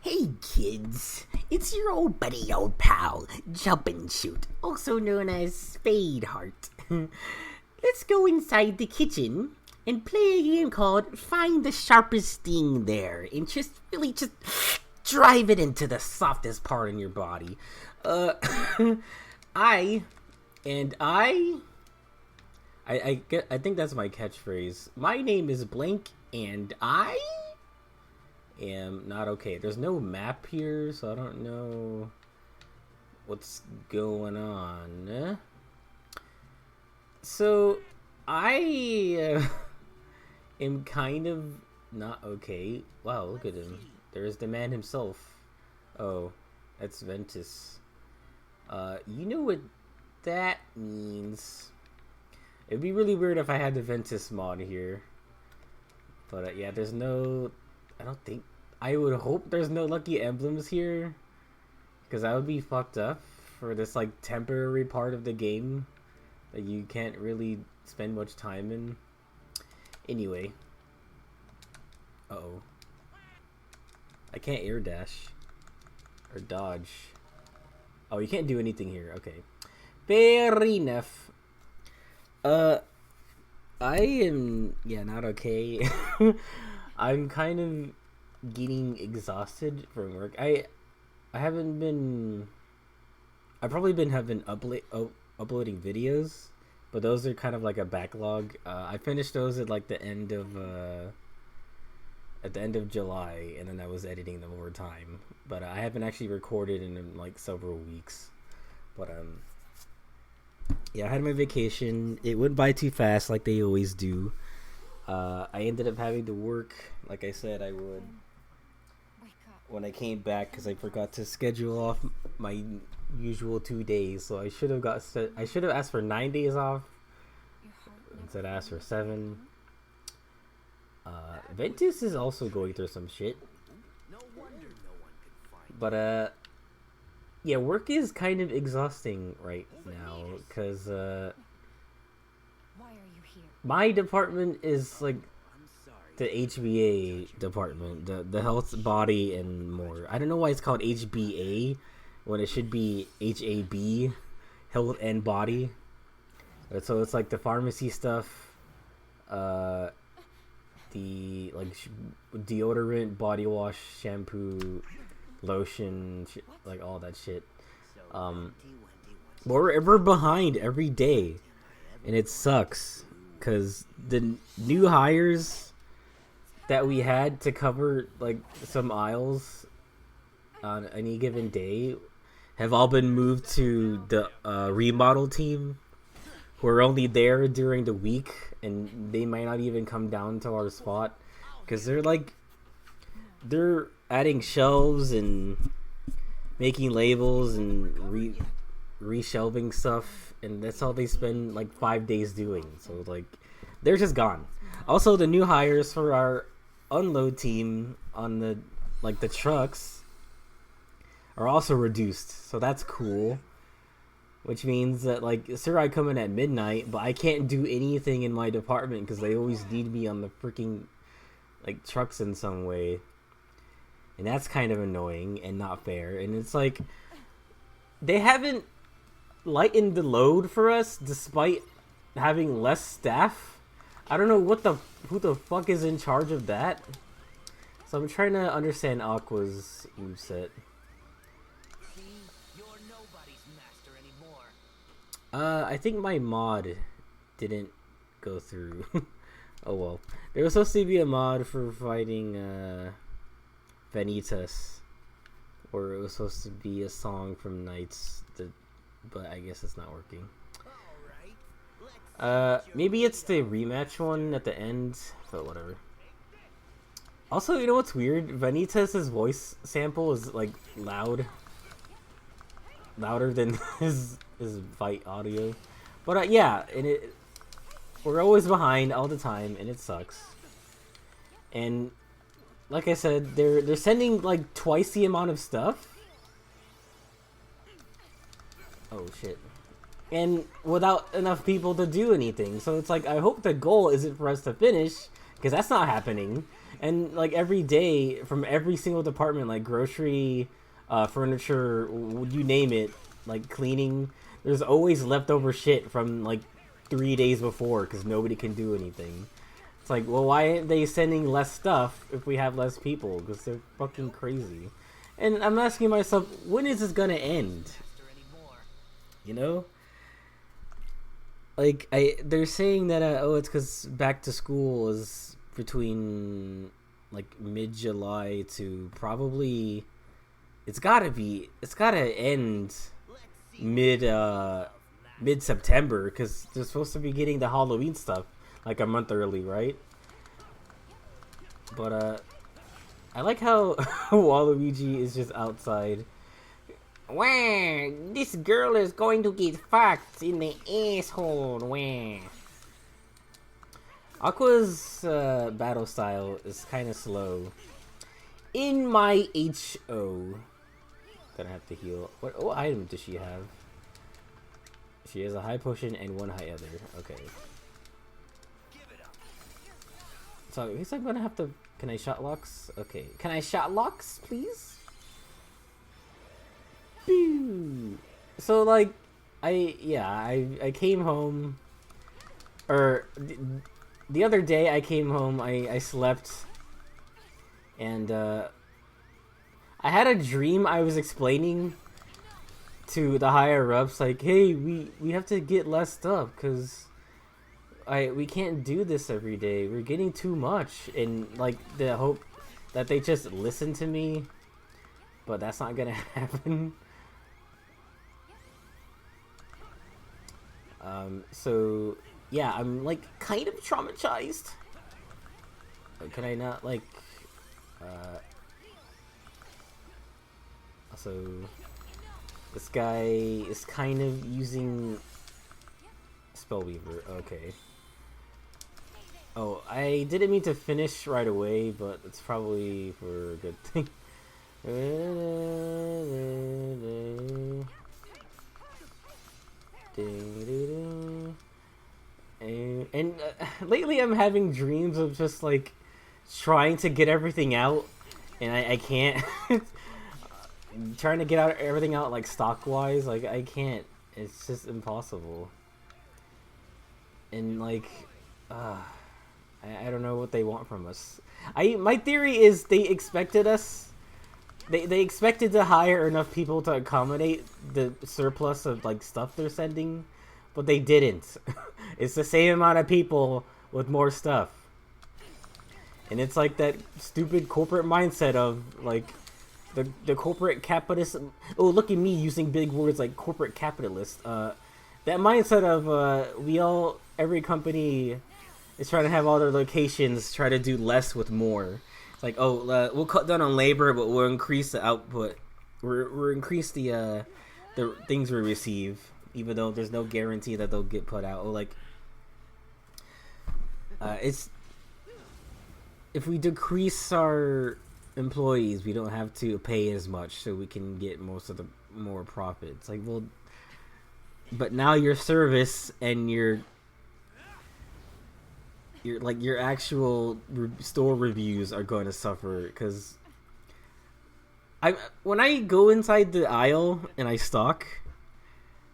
Hey kids, it's your old buddy, old pal, Jump and Shoot, also known as Spade Heart. Let's go inside the kitchen and play a game called Find the Sharpest Thing There, and just drive it into the softest part in your body. I think that's my catchphrase. My name is Blank, and I am not okay. There's no map here, so I don't know what's going on. So I am kind of not okay. Wow, look at him. There's the man himself. Oh, that's Ventus. You know what that means. It'd be really weird if I had the Ventus mod here. But yeah, there's no... I would hope there's no lucky emblems here. Because that would be fucked up for this like temporary part of the game that you can't really spend much time in. Anyway. Uh-oh. I can't air dash. Or dodge. Oh, you can't do anything here. Okay. Fair enough. I am, not okay. I'm kind of getting exhausted from work. I've probably been uploading videos, but those are kind of like a backlog. I finished those at like the end of July, and then I was editing them over time. But I haven't actually recorded in like several weeks. But yeah, I had my vacation. It went by too fast, like they always do. I ended up having to work, like I said I would, when I came back, because I forgot to schedule off my usual 2 days. So I should have asked for 9 days off instead I asked for 7. Ventus is also going through some shit. But yeah, work is kind of exhausting right now because my department is like the HBA department, the health, body, and more. I don't know why it's called HBA when it should be HAB, health and body. So it's like the pharmacy stuff, the like deodorant, body wash, shampoo, lotion, like all that shit. We're behind every day, and it sucks because the new hires that we had to cover like some aisles on any given day have all been moved to the remodel team, who are only there during the week, and they might not even come down to our spot because they're adding shelves and making labels and reshelving stuff, and that's all they spend like 5 days doing. So like they're just gone. Also, the new hires for our unload team on the trucks are also reduced, so that's cool. Which means that like, sir, I come in at midnight, but I can't do anything in my department because they always need me on the freaking like trucks in some way. And that's kind of annoying and not fair. And it's like, they haven't lightened the load for us despite having less staff. I don't know who the fuck is in charge of that. So I'm trying to understand Aqua's moveset. I think my mod didn't go through. Oh well. There was supposed to be a mod for fighting Vanitas, or it was supposed to be a song from Knights, but I guess it's not working. Maybe it's the rematch one at the end, but whatever. Also, you know what's weird? Vanitas' voice sample is like louder than his fight audio. But yeah, and we're always behind all the time, and it sucks. And like I said, they're sending like twice the amount of stuff. Oh shit. And without enough people to do anything. So it's like, I hope the goal isn't for us to finish, because that's not happening. And like every day from every single department, like grocery, furniture, you name it, like cleaning, there's always leftover shit from like 3 days before because nobody can do anything. It's like, well, why aren't they sending less stuff if we have less people? Because they're fucking crazy. And I'm asking myself, when is this gonna end? You know? Like, they're saying that, oh, it's because back to school is between, like, mid-July to probably... It's gotta end mid-September, because they're supposed to be getting the Halloween stuff, like, a month early, right? But, I like how Waluigi is just outside. Wah! This girl is going to get fucked in the asshole. Wah! Aqua's battle style is kind of slow. In my HO. Gonna have to heal. What item does she have? She has a high potion and one high other. Okay. So I guess I'm gonna have to... Can I shot locks? Okay. Can I shot locks, please? So like, I came home, or the other day I came home. I slept, and I had a dream. I was explaining to the higher ups, like, hey, we have to get less stuff because we can't do this every day. We're getting too much, and like the hope that they just listen to me, but that's not gonna happen. So yeah, I'm like kind of traumatized. Can I not like so this guy is kind of using Spellweaver. Okay. Oh, I didn't mean to finish right away, but it's probably for a good thing. And lately I'm having dreams of just like trying to get everything out, and I can't. Trying to get out everything out like stock wise, like I can't. It's just impossible. And like, I don't know what they want from us. My theory is they expected us. They expected to hire enough people to accommodate the surplus of like stuff they're sending, but they didn't. It's the same amount of people with more stuff. And it's like that stupid corporate mindset of like the corporate capitalist. Oh, look at me using big words like corporate capitalist. That mindset of every company is trying to have all their locations try to do less with more. It's like, oh, we'll cut down on labor, but we'll increase the output. We'll increase the things we receive, even though there's no guarantee that they'll get put out. Or like, it's if we decrease our employees, we don't have to pay as much, so we can get most of the more profits. Like, well, but now your service and your actual store reviews are going to suffer, because when I go inside the aisle and I stock,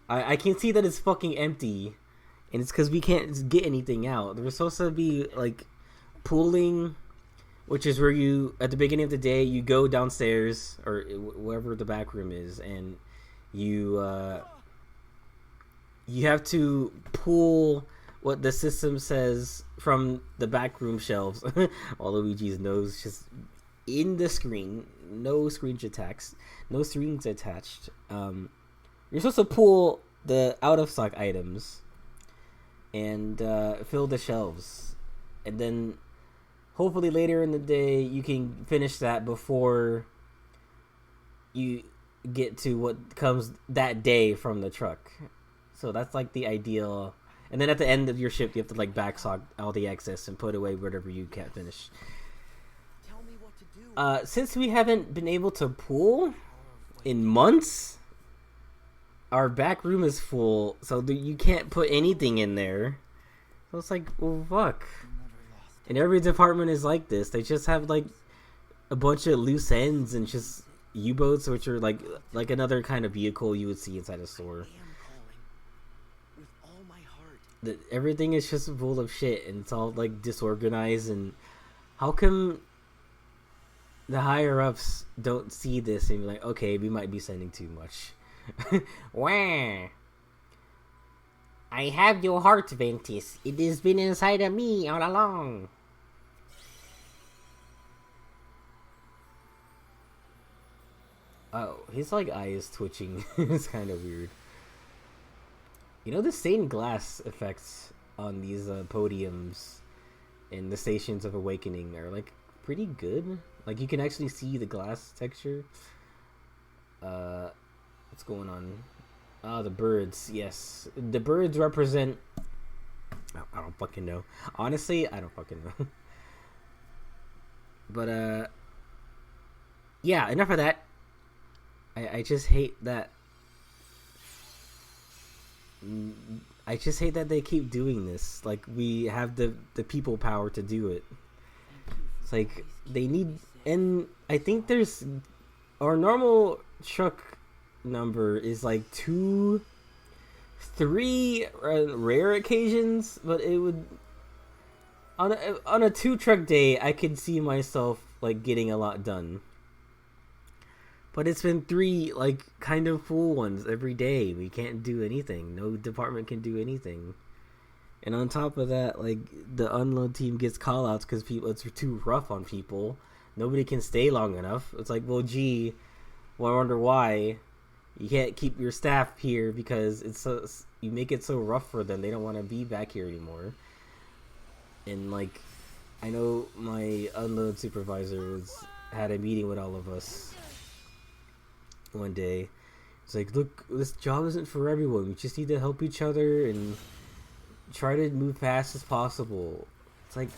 I can see that it's fucking empty, and it's because we can't get anything out. There's supposed to be like pooling, which is where you at the beginning of the day you go downstairs or wherever the back room is, and you have to pull what the system says from the backroom shelves. Waluigi's nose just in the screen. No screens attached. No strings attached. You're supposed to pull the out of stock items and fill the shelves, and then hopefully later in the day you can finish that before you get to what comes that day from the truck. So that's like the ideal. And then at the end of your shift, you have to like backstock all the excess and put away whatever you can't finish. Tell me what to do. Since we haven't been able to pool in months, our back room is full, so you can't put anything in there. So it's like, well, fuck. And every department is like this. They just have like a bunch of loose ends and just U-boats, which are like another kind of vehicle you would see inside a store. I am calling with all my heart. Everything is just full of shit, and it's all like disorganized. And how come the higher ups don't see this and be like, okay, we might be sending too much? Wah! I have your heart, Ventus. It has been inside of me all along. Oh, his like eye is twitching. It's kind of weird. You know, the stained glass effects on these podiums in the Stations of Awakening are like pretty good. Like you can actually see the glass texture. What's going on? Ah, the birds. Yes, the birds represent. I don't fucking know. Honestly, I don't fucking know. But yeah. Enough of that. I just hate that. I just hate that they keep doing this. Like we have the people power to do it. It's like they need, and I think there's our normal truck number is like 2-3 rare occasions, but it would on a 2 truck day I could see myself like getting a lot done. But it's been 3 like kind of full ones every day. We can't do anything. No department can do anything. And on top of that, like the unload team gets callouts because people it's too rough on people. Nobody can stay long enough. It's like, well, gee, well, I wonder why you can't keep your staff here because it's so you make it so rough for them. They don't want to be back here anymore. And like, I know my unload supervisor had a meeting with all of us one day. It's like, look, this job isn't for everyone. We just need to help each other and try to move fast as possible. It's like,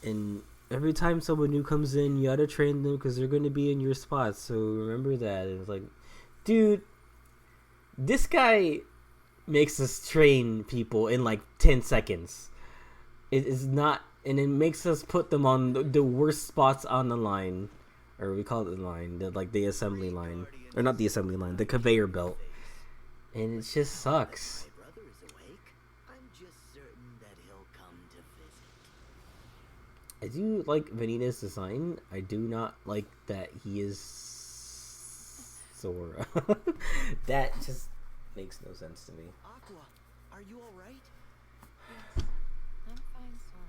and every time someone new comes in, you gotta train them because they're going to be in your spots. So remember that. And it's like, dude, this guy makes us train people in like 10 seconds. It is not, and it makes us put them on the worst spots on the line. Or we call it the line, the assembly line. Or not the assembly line, the conveyor belt. And it just sucks. My brother is awake. I'm just certain that he'll come to visit. I do like Vanita's design. I do not like that he is Sora. That just makes no sense to me. Aqua, are you all right? Yes, I'm fine, Sora.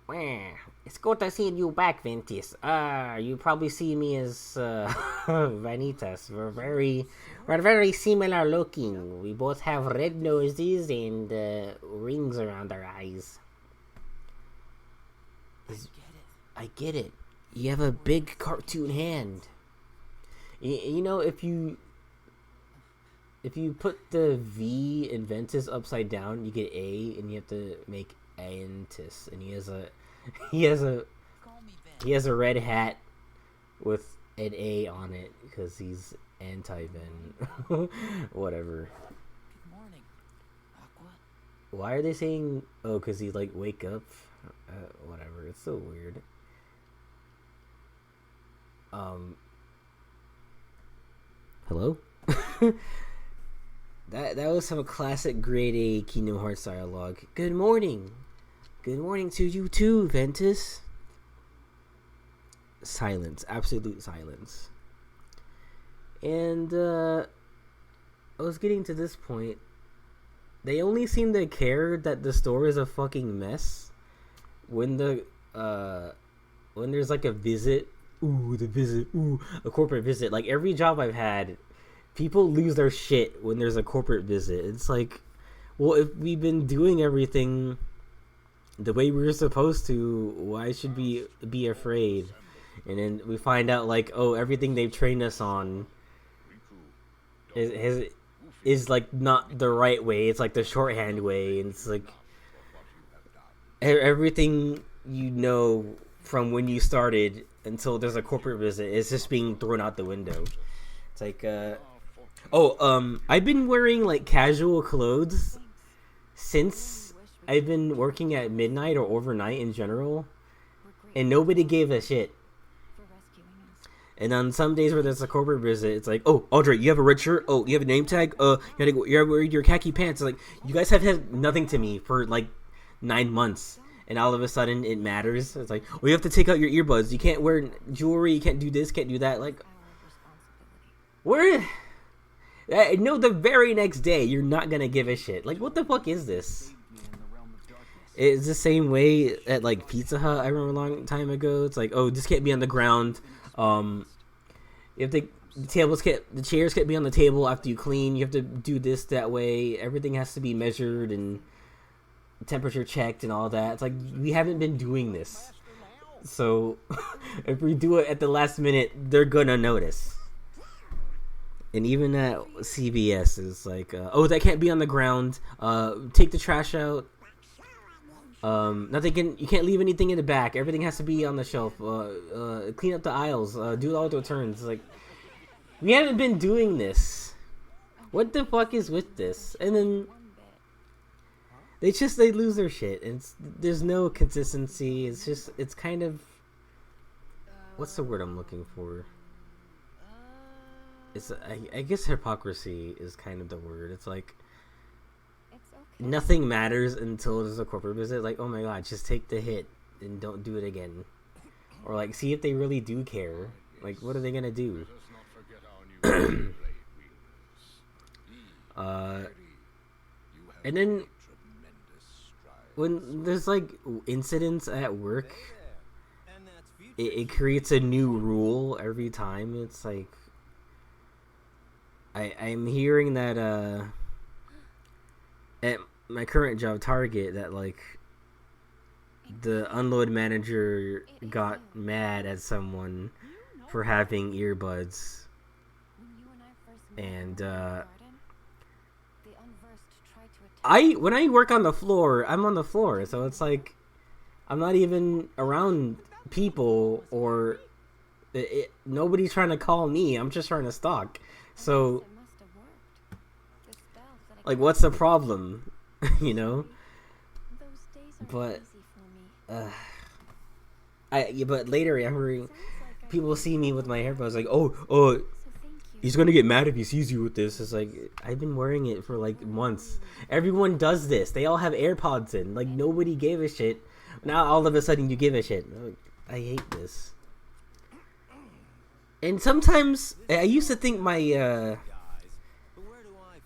Well, it's good to see you back, Ventus. You probably see me as Vanitas. We're very similar looking. We both have red noses and rings around our eyes. I get it. You have a big cartoon hand. You know, if you put the V in Ventus upside down, you get A, and you have to make Antis, and he has a red hat with an A on it because he's anti-Ven. Whatever. Good morning, Aqua. Why are they saying? Oh, because he like wake up. Whatever. It's so weird. Hello. That was some classic grade A Kingdom Hearts dialogue. Good morning. Good morning to you too, Ventus. Silence. Absolute silence. And I was getting to this point. They only seem to care that the store is a fucking mess when when there's like a visit. Ooh, the visit. Ooh, a corporate visit. Like every job I've had, people lose their shit when there's a corporate visit. It's like, well, if we've been doing everything the way we were supposed to, why should we be afraid? And then we find out, like, oh, everything they've trained us on is like not the right way. It's like the shorthand way. And it's like everything you know from when you started until there's a corporate visit is just being thrown out the window. It's like, Oh, I've been wearing like casual clothes since I've been working at midnight or overnight in general, and nobody gave a shit. And on some days where there's a corporate visit, it's like, oh, Audrey, you have a red shirt? Oh, you have a name tag? You have your khaki pants. It's like, you guys have had nothing to me for like 9 months. And all of a sudden, it matters. It's like, well, you have to take out your earbuds. You can't wear jewelry. You can't do this, can't do that. Like, where? No, the very next day, you're not going to give a shit. Like, what the fuck is this? It's the same way at, like, Pizza Hut, I remember a long time ago. It's like, oh, this can't be on the ground. If the chairs can't be on the table after you clean. You have to do this that way. Everything has to be measured and temperature checked and all that. It's like, we haven't been doing this. So, if we do it at the last minute, they're gonna notice. And even at CVS, it's like, oh, that can't be on the ground. Take the trash out. You can't leave anything in the back. Everything has to be on the shelf. Clean up the aisles. Do all the returns. Like, we haven't been doing this. What the fuck is with this? And then they lose their shit. There's no consistency. It's kind of, what's the word I'm looking for? I guess hypocrisy is kind of the word. It's like, nothing matters until there's a corporate visit. Like, oh my god, just take the hit and don't do it again. Or like, see if they really do care. Like, what are they gonna do? And then when there's like incidents at work, it creates a new rule every time. It's like, I'm hearing that at my current job, Target, that like the unload manager got mad at someone for having earbuds, and when I work on the floor, I'm on the floor, so it's like I'm not even around people, or nobody's trying to call me. I'm just trying to stalk. So, like, what's the problem? You know? But, but later, I'm hearing people see me with my AirPods, like, oh, he's gonna get mad if he sees you with this. It's like, I've been wearing it for like months. Everyone does this. They all have AirPods in. Like, nobody gave a shit. Now all of a sudden you give a shit. I hate this. And sometimes I used to think my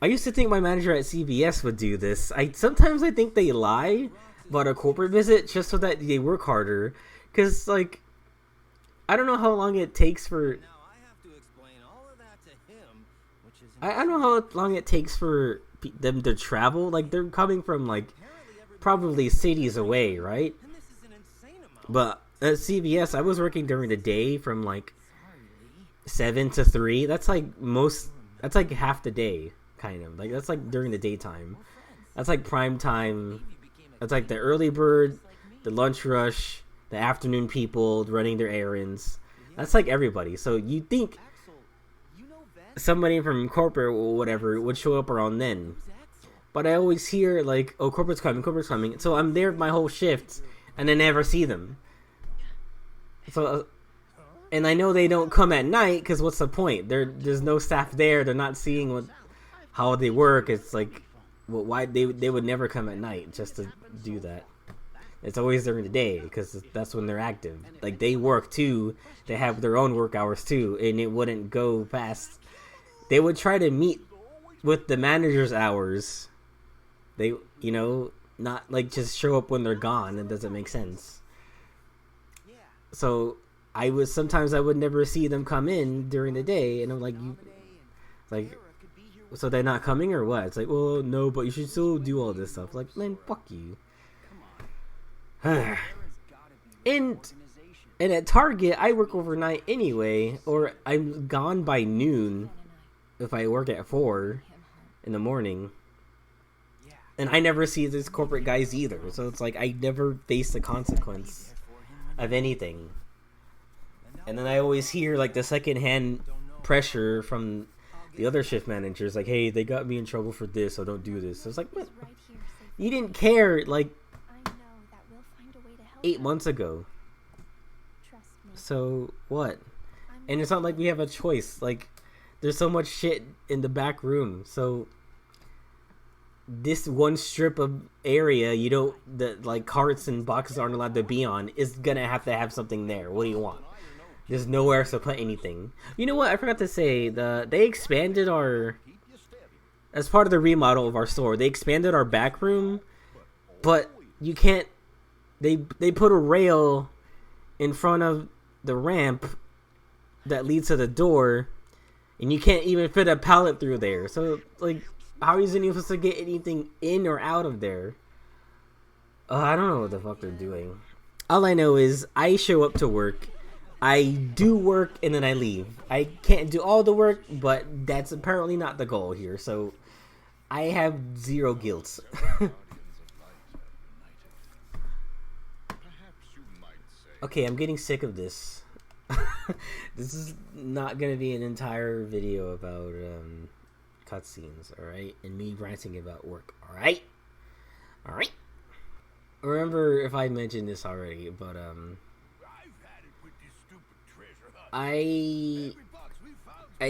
manager at CVS would do this. Sometimes I think they lie about a corporate visit just so that they work harder. Because, like, I don't know how long it takes for... I don't know how long it takes for them to travel. Like, they're coming from, like, probably cities away, right? But at CVS, I was working during the day from, like, 7 to 3. That's like half the day, kind of. Like, that's like during the daytime. That's like prime time. That's like the early bird, the lunch rush, the afternoon people running their errands. That's like everybody. So you think somebody from corporate or whatever would show up around then. But I always hear like, oh, corporate's coming. So I'm there my whole shift and I never see them. So... And I know they don't come at night, because what's the point? There's no staff there. They're not seeing how they work. It's like, well, why they would never come at night just to do that. It's always during the day, because that's when they're active. Like, they work too. They have their own work hours too, and it wouldn't go past. They would try to meet with the manager's hours. They, not like just show up when they're gone. It doesn't make sense. So... sometimes I would never see them come in during the day, and I'm like, so they're not coming or what? It's like, well, no, but you should still do all this stuff. Like, man, fuck you. and at Target, I work overnight anyway, or I'm gone by noon if I work at 4 in the morning. And I never see these corporate guys either, so it's like I never face the consequence of anything. And then I always hear like the secondhand pressure from the other shift managers like, hey, they got me in trouble for this, so don't do this. I was like, what? Right here, safe. You didn't care like I know that we'll find a way to help 8 her. months ago. Trust me. So what? I'm And it's not like we have a choice. Like, there's so much shit in the back room. So this one strip of area you don't, the like carts and boxes aren't allowed to be on, is gonna have to have something there. What do you want? There's nowhere else to put anything. You know what? I forgot to say, they expanded our, as part of the remodel of our store, they expanded our back room, but you can't, they put a rail in front of the ramp that leads to the door, and you can't even fit a pallet through there. So, like, how are you even supposed to get anything in or out of there? I don't know what the fuck they're doing. All I know is I show up to work, I do work, and then I leave. I can't do all the work, but that's apparently not the goal here, so I have zero guilt. Okay, I'm getting sick of this. This is not gonna be an entire video about cutscenes, alright? And me ranting about work, alright? Alright? Remember if I mentioned this already, but I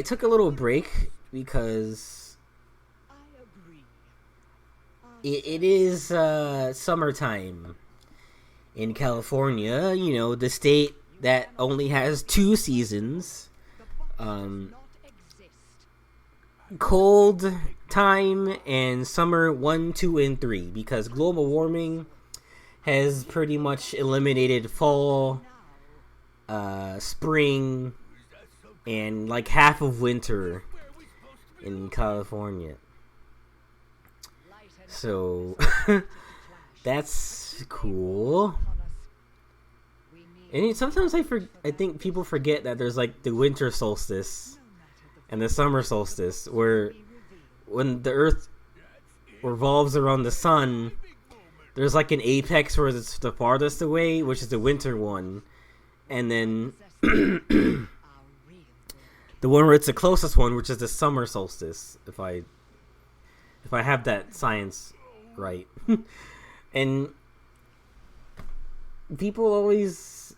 took a little break because it is summertime in California, you know, the state that only has 2 seasons. Cold time and summer 1, 2, and 3, because global warming has pretty much eliminated fall, spring, and like half of winter in California. So that's cool. And sometimes I think people forget that there's like the winter solstice and the summer solstice, where when the Earth revolves around the sun, there's like an apex where it's the farthest away, which is the winter one, and then the one where it's the closest one, which is the summer solstice, if I have that science right. And people always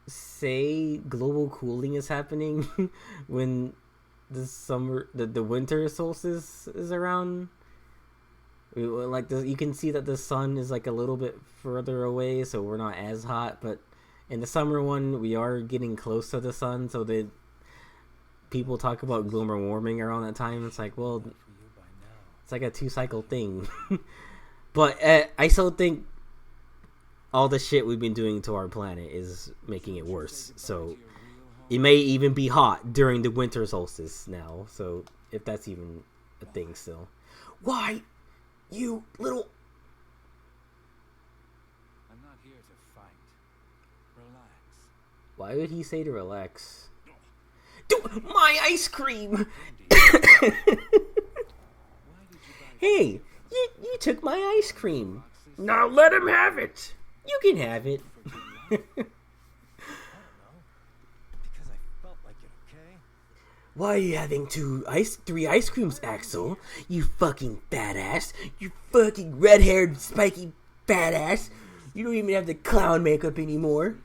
say global cooling is happening when the winter solstice is around. Like, you can see that the sun is like a little bit further away, so we're not as hot, but in the summer one we are getting close to the sun, so that people talk about global warming around that time. It's like, well, it's like a 2-cycle thing. But I still think all the shit we've been doing to our planet is making it worse. So it may even be hot during the winter solstice now. So if that's even a thing still. Why, you little... I'm not here to fight. Relax. Why would he say to relax? Dude, my ice cream! Hey, you took my ice cream. Now let him have it. You can have it. Why are you having 3 ice creams, Axel? You fucking fat ass. You fucking red-haired, spiky fat ass. You don't even have the clown makeup anymore.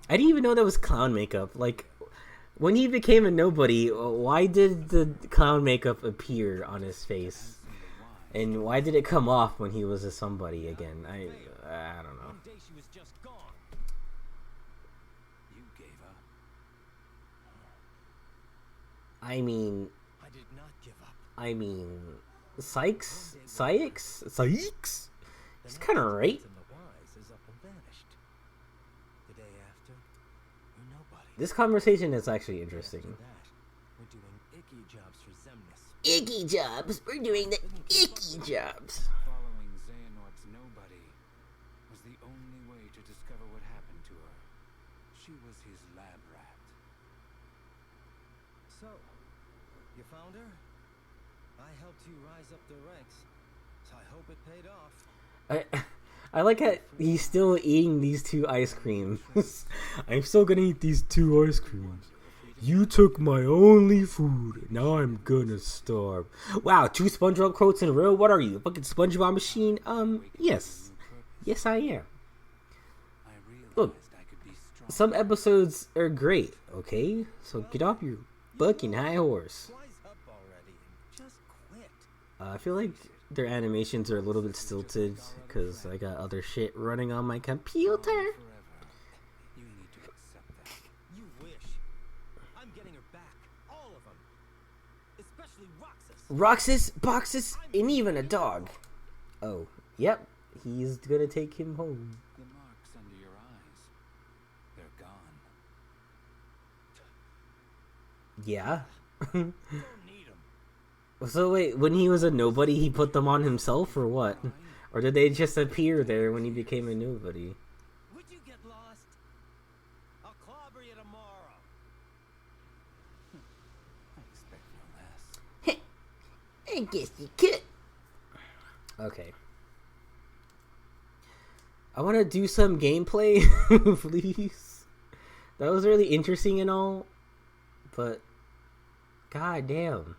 I didn't even know that was clown makeup. Like, when he became a nobody, why did the clown makeup appear on his face? And why did it come off when he was a somebody again? I don't know. One day she was just gone. You gave up. I mean, I did not give up. Sykes? He's kind of right. And the wise is up and vanished. The day after, we're nobody. This conversation is actually interesting. After that, we're doing icky jobs for Zemnis. Icky jobs. We're doing the icky jobs. Following Xehanort's nobody was the only way to discover what happened to her. She was his lab rat. So, you found her? I helped you rise up the ranks, so I hope it paid off. I like how he's still eating these 2 ice creams. I'm still gonna eat these 2 ice creams. You took my only food. Now I'm gonna starve. Wow, 2 SpongeBob quotes in a row? What are you, a fucking SpongeBob machine? Yes. Yes, I am. I realized Look, I could be strong. some episodes are great, okay? So get off your fucking high horse. Wise up already and just quit. I feel like their animations are a little bit stilted because I got other shit running on my computer. Forever. You need to accept that. You wish. I'm getting her back. All of them. Especially Roxas. Roxas, Boxes, and even a dog. Oh, yep. He's gonna take him home. The marks under your eyes, they're gone. Yeah. Don't need them. So wait, when he was a nobody, he put them on himself, or what? Or did they just appear there when he became a nobody? Would you get lost? I'll clobber you tomorrow. I expect no less. I guess you could. Okay. I want to do some gameplay, please. That was really interesting and all, but god damn.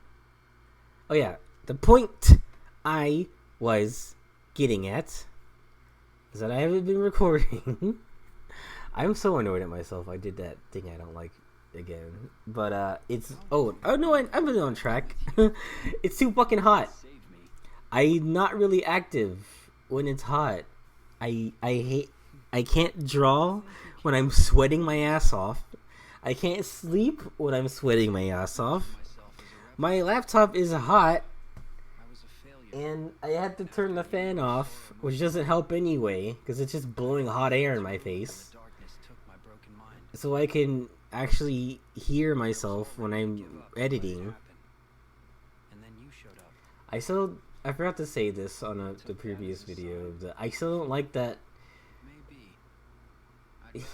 Oh yeah, the point I was getting at is that I haven't been recording. I'm so annoyed at myself. I did that thing I don't like again. But it's oh no, I'm really on track. It's too fucking hot. I'm not really active when it's hot. I can't draw when I'm sweating my ass off. I can't sleep when I'm sweating my ass off. My laptop is hot, and I had to turn the fan off, which doesn't help anyway, because it's just blowing hot air in my face. So I can actually hear myself when I'm editing. I forgot to say this on the previous video, that I still don't like that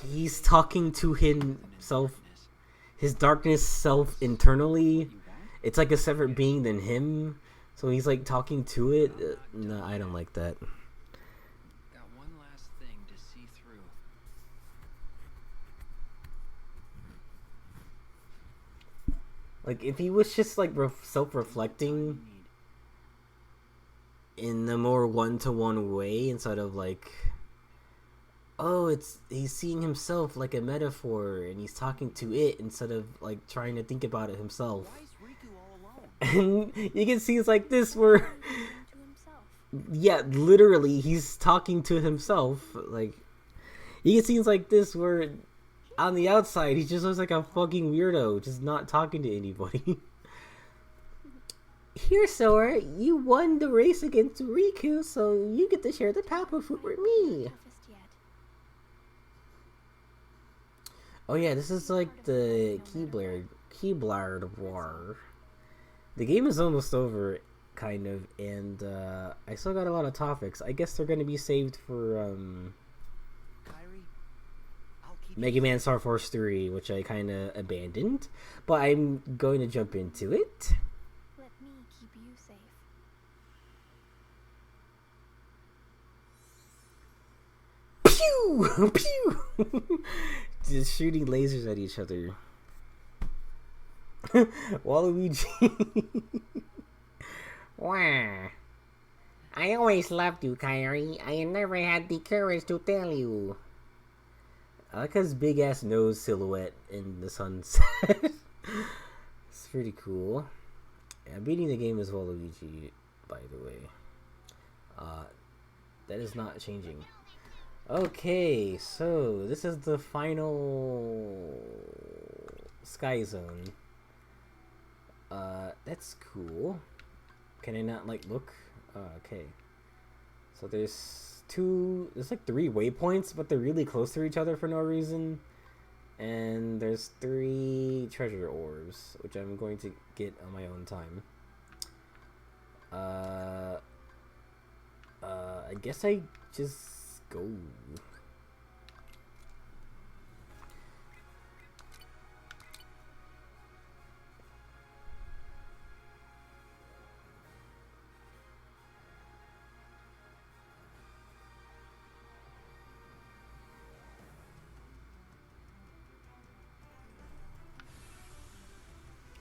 he's talking to himself, his darkness self internally. It's like a separate being than him, so he's like talking to it. No, I don't like that. Got one last thing to see through. Like, if he was just like self-reflecting in a more one-to-one way, instead of like, oh, he's seeing himself like a metaphor and he's talking to it instead of like trying to think about it himself. Why is Riku all alone? And you can see it's like this where To himself. yeah, literally he's talking to himself. Like, you can see it's like this where on the outside he just looks like a fucking weirdo, just not talking to anybody. Here, Sora, you won the race against Riku, so you get to share the Papa Fruit with me. Toughest yet. Oh yeah, this is like the Keyblade War. The game is almost over, kind of, and I still got a lot of topics. I guess they're gonna be saved for Kyrie, I'll keep Mega Man Star Force 3, which I kind of abandoned, but I'm going to jump into it. Let me keep you safe. Pew! Pew! Just shooting lasers at each other. Waluigi. Wow. I always loved you, Kyrie. I never had the courage to tell you. I like his big ass nose silhouette in the sunset. It's pretty cool. Yeah, beating the game is Waluigi, by the way. That is not changing. Okay, so this is the final Sky Zone. That's cool. Can I not, like, look? Okay. So there's like 3 waypoints, but they're really close to each other for no reason. And there's 3 treasure orbs, which I'm going to get on my own time. I guess I just go.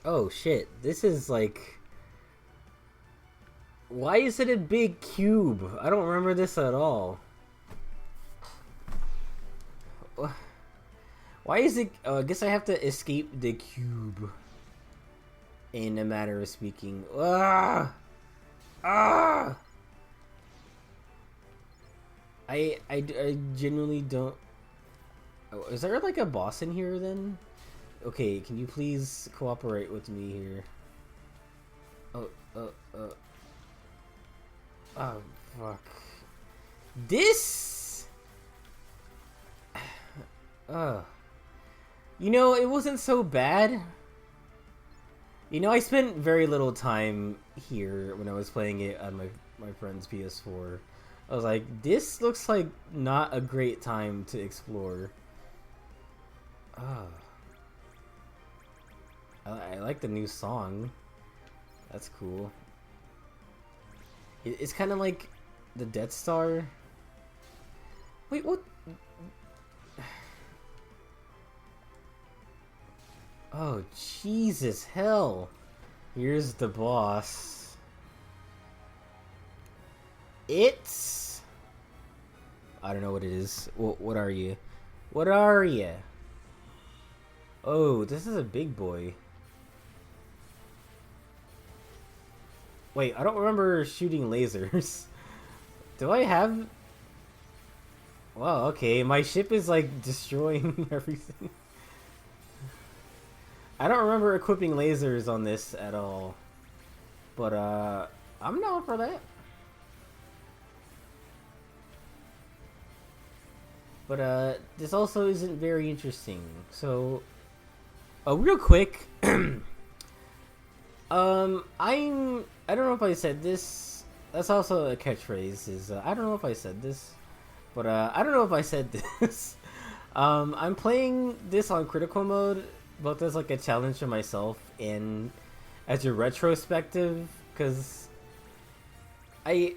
Oh shit, this is like... Why is it a big cube? I don't remember this at all. Why is it... I guess I have to escape the cube. In a matter of speaking. Ah! Ah! I genuinely don't... Oh, is there like a boss in here then? Okay, can you please cooperate with me here? Oh, fuck. This... You know, it wasn't so bad. You know, I spent very little time here when I was playing it on my friend's PS4. I was like, this looks like not a great time to explore. I like the new song. That's cool. It's kind of like the Death Star. Wait, what? Oh, Jesus, hell. Here's the boss. It's... I don't know what it is. What are you? What are you? Oh, this is a big boy. Wait, I don't remember shooting lasers. Do I have... Wow, okay. My ship is like destroying everything. I don't remember equipping lasers on this at all. But, I'm down for that. But, this also isn't very interesting. So, real quick. I don't know if I said this. That's also a catchphrase, is, I don't know if I said this. But, I don't know if I said this. I'm playing this on critical mode, both as like a challenge to myself and as a retrospective, because I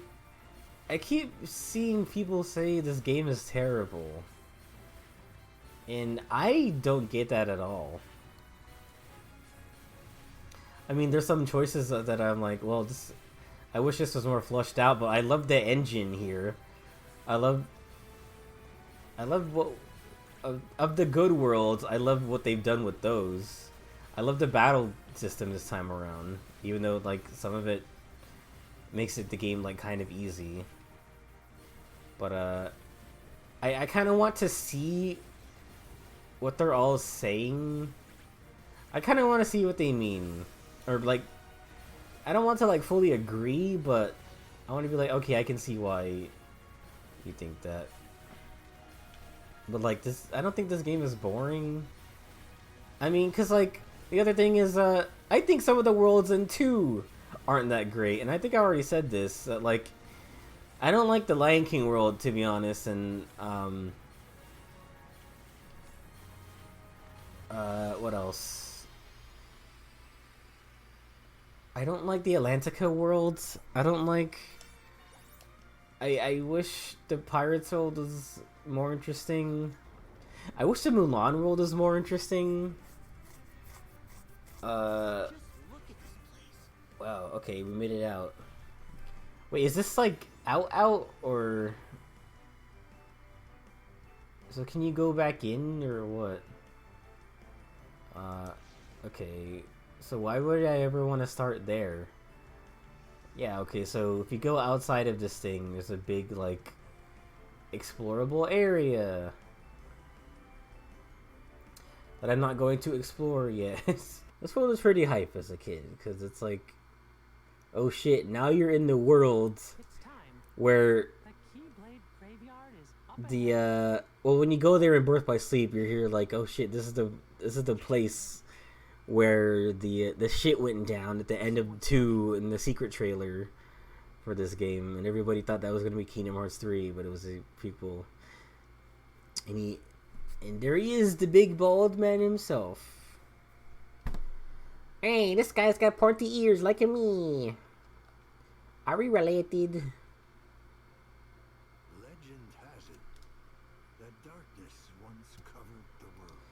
keep seeing people say this game is terrible, and I don't get that at all. I mean, there's some choices that I'm like, well, I wish this was more flushed out, but I love the engine here. I love what... Of the good worlds, I love what they've done with those. I love the battle system this time around, even though like some of it makes it the game like kind of easy. But I kind of want to see what they're all saying. I kind of want to see what they mean, or like I don't want to like fully agree, but I want to be like, okay, I can see why you think that. But like this, I don't think this game is boring. I mean, cause like the other thing is, I think some of the worlds in 2 aren't that great, and I think I already said this. Like, I don't like the Lion King world, to be honest, and what else? I don't like the Atlantica worlds. I don't like. I wish the Pirates world was more interesting. I wish the Mulan world was more interesting. Wow, okay, we made it out. Wait, is this like out or... So can you go back in or what? Okay. So why would I ever want to start there? Yeah, okay, so if you go outside of this thing, there's a big, like, explorable area that I'm not going to explore yet. This world was pretty hype as a kid, because it's like, oh shit, now you're in the world where the, well, when you go there in Birth by Sleep, you're here like, oh shit, this is the place where the shit went down at the end of 2 in the secret trailer for this game, and everybody thought that was gonna be Kingdom Hearts 3, but it was a prequel. And there he is, the big bald man himself. Hey, this guy's got pointy ears like me. Are we related? Legend has it that darkness once covered the world.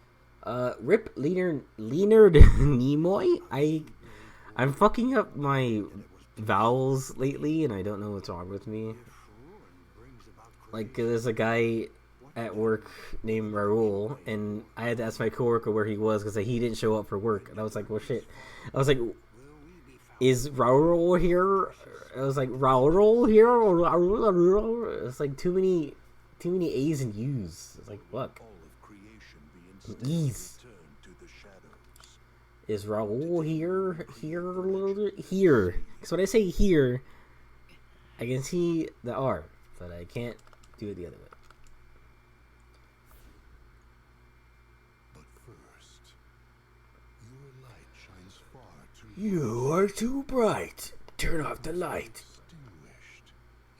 Rip Leonard Nimoy. I'm fucking up my vowels lately, and I don't know what's wrong with me. Like, there's a guy at work named Raul, and I had to ask my coworker where he was because he didn't show up for work, and I was like, well, shit. I was like, is Raul here? I was like, Raul here? It's like too many A's and U's. It's like, fuck. E's. Is Raul here? Here. Because when I say here, I can see the R, but I can't do it the other way. But first, your light shines far too You are too bright. Turn off the light. distinguished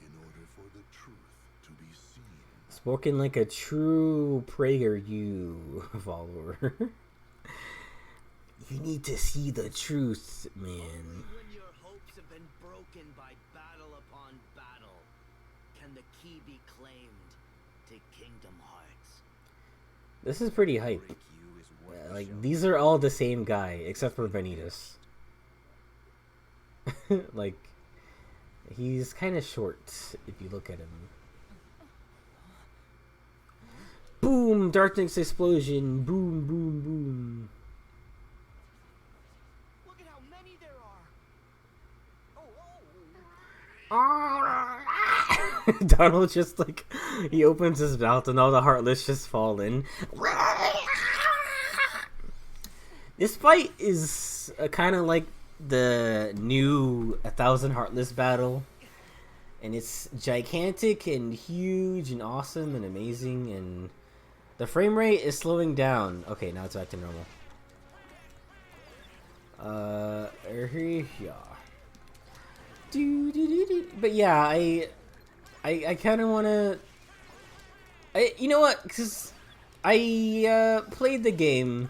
in order for the truth to be seen. Spoken like a true PragerU follower. You need to see the truth, man. When your hopes have been broken by battle upon battle, can the key be claimed to Kingdom Hearts? This is pretty hype. Like, these are all the same guy, except for Vanitas. Like, he's kind of short, if you look at him. Boom! Darkness explosion! Boom, boom, boom. Look at how many there are! Donald just, like, he opens his mouth and all the Heartless just fall in. This fight is kind of like the new 1,000 Heartless battle. And it's gigantic and huge and awesome and amazing. And the frame rate is slowing down. Okay, now it's back to normal. Yeah. But yeah, I kind of want to. You know what? Because I played the game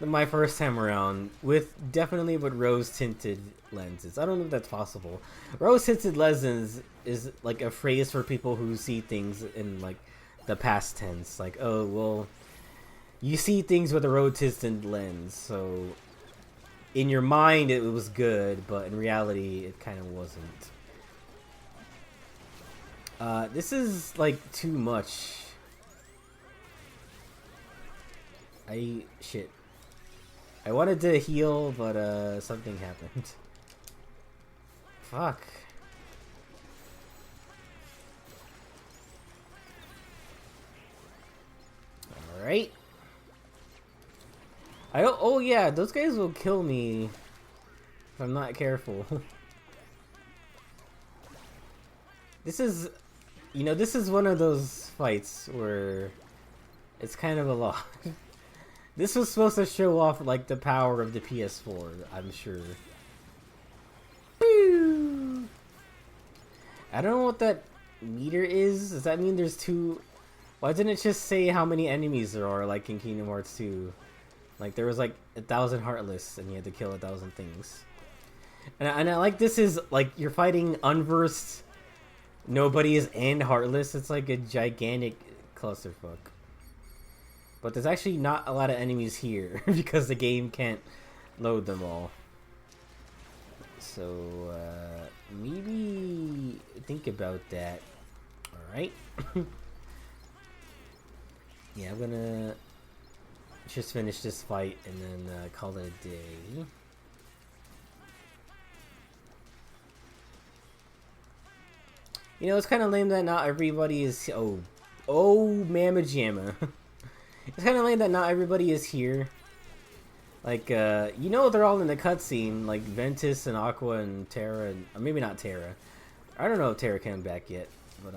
my first time around with rose tinted lenses. I don't know if that's possible. Rose tinted lenses is like a phrase for people who see things in like the past tense. Like, oh well, you see things with a rose tinted lens, so in your mind it was good, but in reality it kind of wasn't. This is like too much. Shit. I wanted to heal, but something happened. Fuck. Alright. Oh yeah, those guys will kill me if I'm not careful. This is, this is one of those fights where it's kind of a lot. This was supposed to show off like the power of the PS4, I'm sure. Boo! I don't know what that meter is. Does that mean there's two? Why didn't it just say how many enemies there are, like in Kingdom Hearts 2? Like there was like 1,000 Heartless, and you had to kill 1,000 things. And I like this is like you're fighting unversed nobodies and Heartless. It's like a gigantic clusterfuck. But there's actually not a lot of enemies here because the game can't load them all. So maybe think about that. Alright. Yeah, I'm gonna just finish this fight and then call it a day. It's kind of lame that not everybody is... Oh, Mamma Jamma. It's kind of lame that not everybody is here. Like, they're all in the cutscene, like Ventus and Aqua and Terra, and or maybe not Terra. I don't know if Terra came back yet, but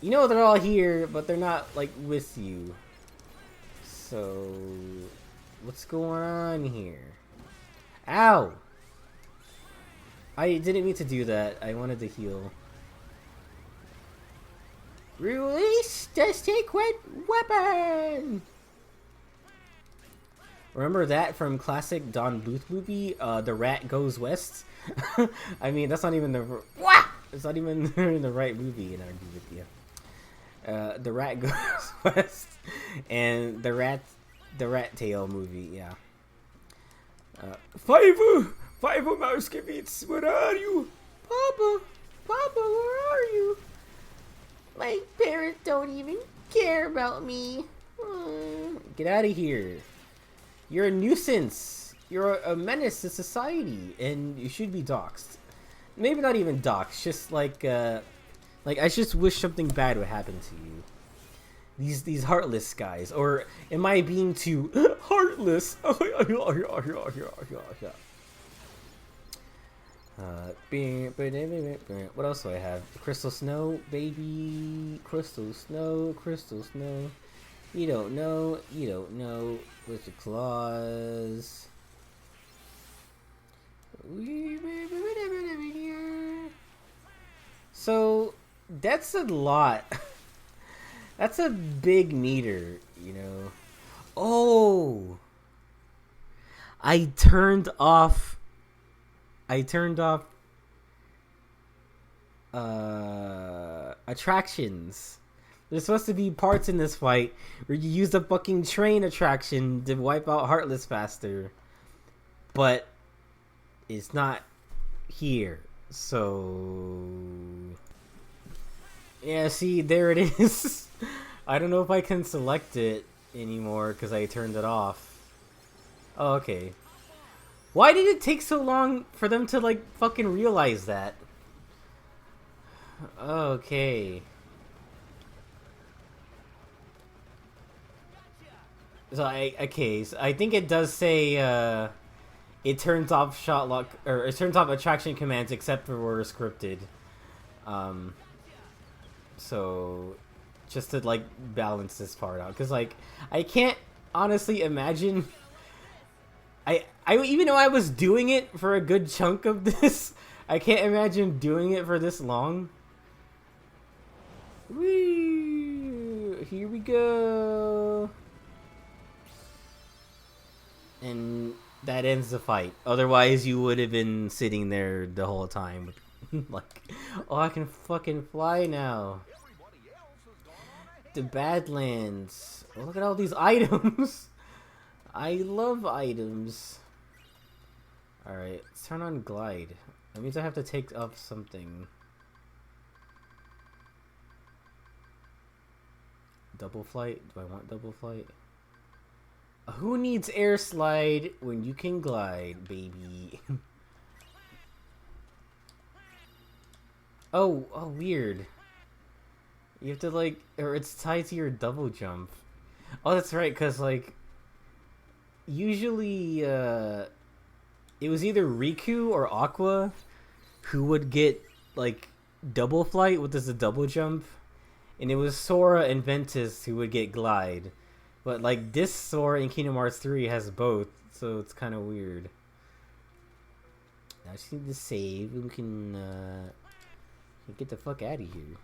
they're all here, but they're not like with you. So, what's going on here? Ow! I didn't mean to do that. I wanted to heal. Release the secret weapon! Remember that from classic Don Bluth movie, The Rat Goes West? I mean, that's not even the... What? It's not even the right movie, in our with you. The rat goes west, and the rat tail movie. Yeah. Five Mouskevitz, where are you? Papa, where are you? My parents don't even care about me. Get out of here. You're a nuisance. You're a menace to society, and you should be doxxed. Maybe not even doxxed, just like I just wish something bad would happen to you. These heartless guys, or am I being too heartless? What else do I have? Crystal Snow, baby. Crystal Snow. You don't know. With the claws. So that's a lot. That's a big meter, you know. Oh, I turned off attractions. There's supposed to be parts in this fight where you use the fucking train attraction to wipe out Heartless faster, but it's not here. So yeah, see, there it is. I don't know if I can select it anymore because I turned it off. Oh, okay. Why did it take so long for them to like fucking realize that? Okay. So I think it does say it turns off shot lock, or it turns off attraction commands except for where scripted. So just to like balance this part out, because like I can't honestly imagine. I even though I was doing it for a good chunk of this, I can't imagine doing it for this long. Woo! Here we go. And that ends the fight. Otherwise, you would have been sitting there the whole time. Like, oh, I can fucking fly now. The Badlands. Oh, look at all these items. I love items. Alright, let's turn on glide. That means I have to take off something. Double flight? Do I want double flight? Who needs air slide when you can glide, baby? Oh, weird. You have to like, or it's tied to your double jump. Oh, that's right, because like, usually, it was either Riku or Aqua who would get like double flight, which is a double jump, and it was Sora and Ventus who would get glide. But like this Sora in Kingdom Hearts 3 has both, so it's kind of weird. I just need to save and we can get the fuck out of here.